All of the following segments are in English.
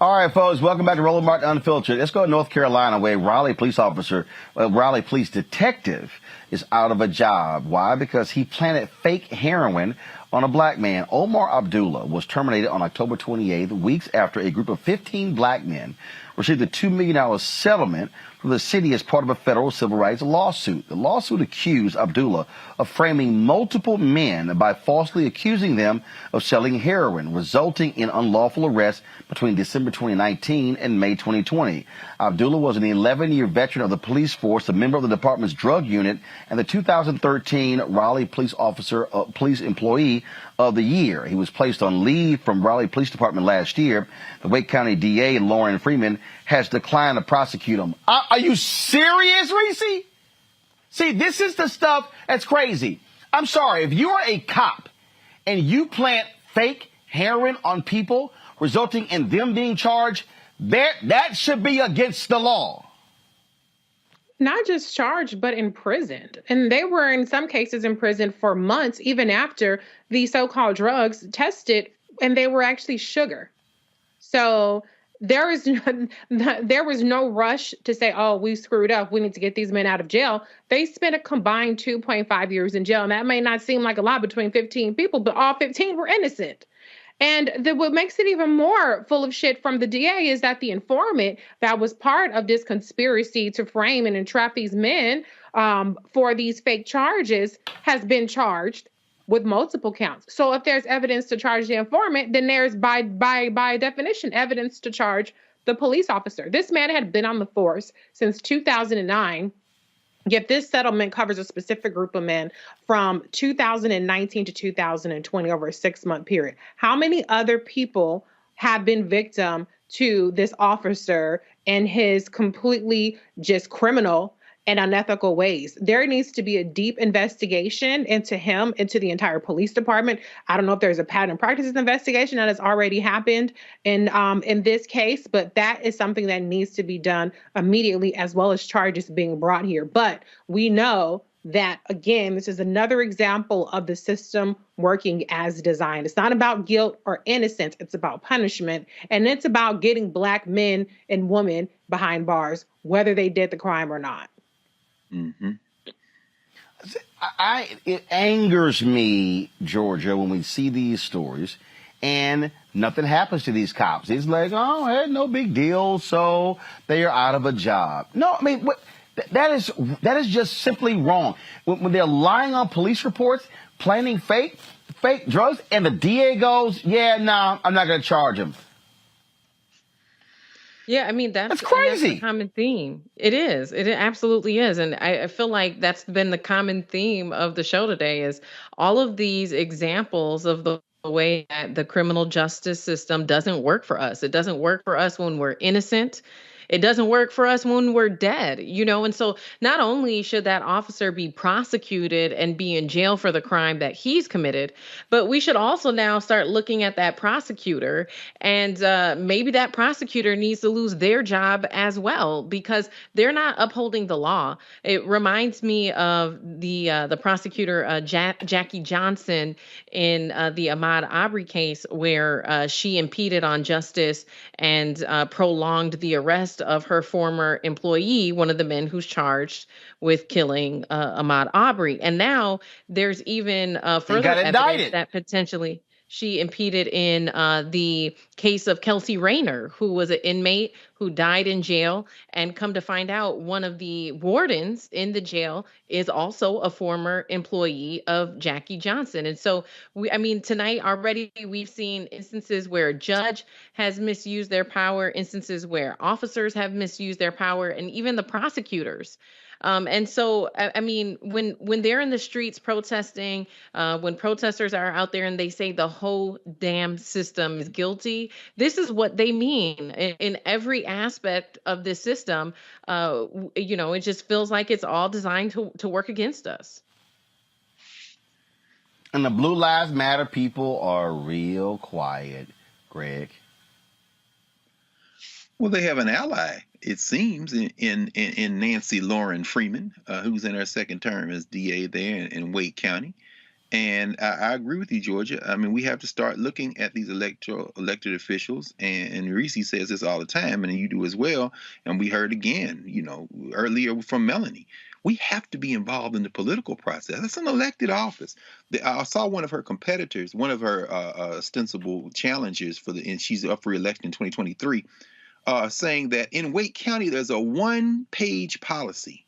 All right, folks, welcome back to Roland Martin Unfiltered. Let's go to North Carolina, where a Raleigh police detective is out of a job. Why? Because he planted fake heroin on a black man. Omar Abdullah was terminated on October 28th, weeks after a group of 15 black men received a $2 million settlement from the city as part of a federal civil rights lawsuit. The lawsuit accused Abdullah of framing multiple men by falsely accusing them of selling heroin, resulting in unlawful arrests between December 2019 and May 2020. Abdullah was an 11-year veteran of the police force, a member of the department's drug unit, and the 2013 Raleigh Police Employee of the Year. He was placed on leave from Raleigh Police Department last year. The Wake County DA, Lorrin Freeman, has declined to prosecute him. Are you serious, Reese? See, this is the stuff that's crazy. I'm sorry, if you're a cop and you plant fake heroin on people, resulting in them being charged, that should be against the law. Not just charged, but imprisoned. And they were, in some cases, imprisoned for months, even after the so-called drugs tested, and they were actually sugar. So there was no rush to say, oh, we screwed up, we need to get these men out of jail. They spent a combined 2.5 years in jail. And that may not seem like a lot between 15 people, but all 15 were innocent. And what makes it even more full of shit from the DA is that the informant that was part of this conspiracy to frame and entrap these men for these fake charges has been charged with multiple counts. So if there's evidence to charge the informant, then there's by definition evidence to charge the police officer. This man had been on the force since 2009. Yet this settlement covers a specific group of men from 2019 to 2020 over a 6-month period. How many other people have been victim to this officer and his completely just criminal and unethical ways? There needs to be a deep investigation into him, into the entire police department. I don't know if there's a pattern and practices investigation that has already happened in this case, but that is something that needs to be done immediately, as well as charges being brought here. But we know that, again, this is another example of the system working as designed. It's not about guilt or innocence. It's about punishment. And it's about getting black men and women behind bars, whether they did the crime or not. Mm-hmm. It angers me, Georgia, when we see these stories and nothing happens to these cops. It's like, oh, hey, no big deal, so they are out of a job. No, I mean, that is just simply wrong. When they're lying on police reports, planting fake drugs, and the DA goes, yeah, no, I'm not going to charge him. Yeah, I mean, that's crazy. That's a common theme. It is. It absolutely is. And I feel like that's been the common theme of the show today is all of these examples of the way that the criminal justice system doesn't work for us. It doesn't work for us when we're innocent. It doesn't work for us when we're dead, and so not only should that officer be prosecuted and be in jail for the crime that he's committed, but we should also now start looking at that prosecutor, and maybe that prosecutor needs to lose their job as well because they're not upholding the law. It reminds me of the prosecutor Jackie Johnson in the Ahmaud Arbery case, where she impeded on justice and prolonged the arrest of her former employee, one of the men who's charged with killing Ahmaud Arbery. And now there's even further evidence that potentially she impeded in the case of Kelsey Rayner, who was an inmate who died in jail. And come to find out, one of the wardens in the jail is also a former employee of Jackie Johnson. And so, tonight already we've seen instances where a judge has misused their power, instances where officers have misused their power, and even the prosecutors. And so, when they're in the streets protesting, when protesters are out there and they say the whole damn system is guilty, this is what they mean in every aspect of this system. It just feels like it's all designed to work against us. And the Blue Lives Matter people are real quiet, Greg. Well, they have an ally, it seems, in Nancy Lorrin Freeman, who's in her second term as DA there in Wake County. And I agree with you, Georgia. I mean, we have to start looking at these elected officials, and Reese says this all the time, and you do as well. And we heard again, earlier from Melanie. We have to be involved in the political process. That's an elected office. I saw one of her competitors, one of her ostensible challengers and she's up for election in 2023, saying that in Wake County there's a one-page policy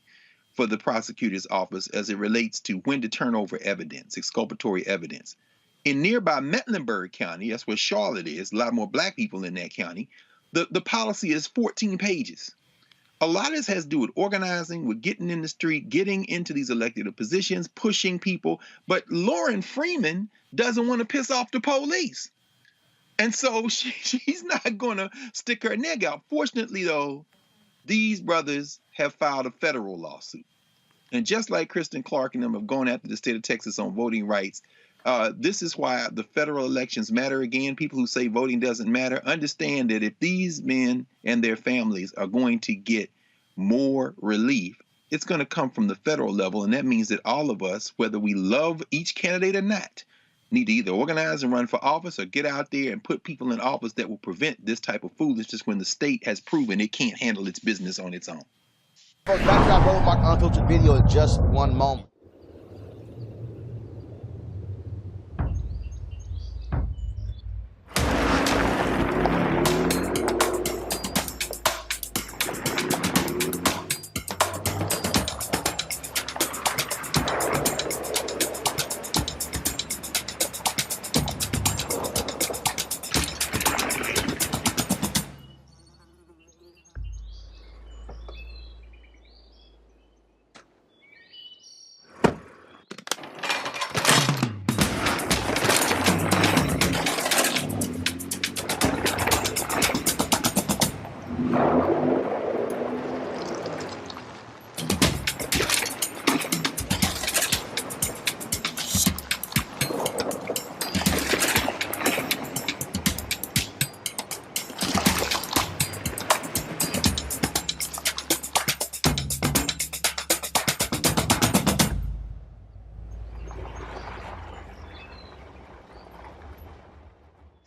for the prosecutor's office as it relates to when to turn over evidence, exculpatory evidence. In nearby Mecklenburg County, that's where Charlotte is, a lot more black people in that county, the policy is 14 pages. A lot of this has to do with organizing, with getting in the street, getting into these elected positions, pushing people. But Lorrin Freeman doesn't want to piss off the police. And so she's not going to stick her neck out. Fortunately, though, these brothers have filed a federal lawsuit. And just like Kristen Clark and them have gone after the state of Texas on voting rights, this is why the federal elections matter again. People who say voting doesn't matter, understand that if these men and their families are going to get more relief, it's going to come from the federal level. And that means that all of us, whether we love each candidate or not, need to either organize and run for office or get out there and put people in office that will prevent this type of foolishness when the state has proven it can't handle its business on its own. Folks, back to that Roland Martin Unfiltered video in just one moment.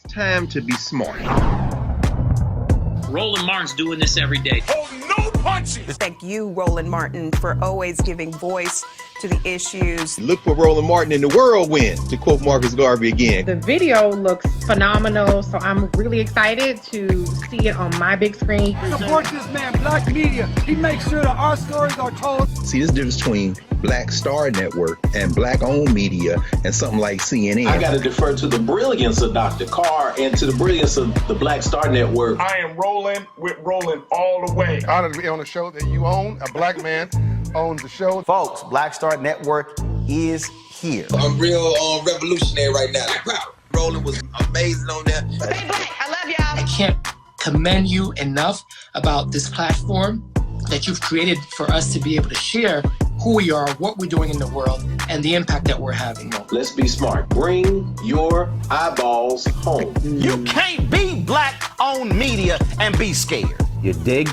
Time to be smart. Roland Martin's doing this every day. Oh, no punches! Thank you, Roland Martin, for always giving voice to the issues. Look for Roland Martin in the whirlwind, to quote Marcus Garvey again. The video looks phenomenal, so I'm really excited to see it on my big screen. Support this man, Black Media. He makes sure that our stories are told. See, this difference between Black Star Network and Black-owned media and something like CNN. I got to defer to the brilliance of Dr. Carr and to the brilliance of the Black Star Network. I am rolling with Roland all the way. Honored to be on a show that you own. A black man owns the show. Folks, Black Star Network is here. I'm real revolutionary right now. Roland was amazing on that. Stay black. I love y'all. I can't commend you enough about this platform that you've created for us to be able to share who we are, what we're doing in the world, and the impact that we're having. Let's be smart. Bring your eyeballs home. You can't be Black-owned media and be scared. You dig?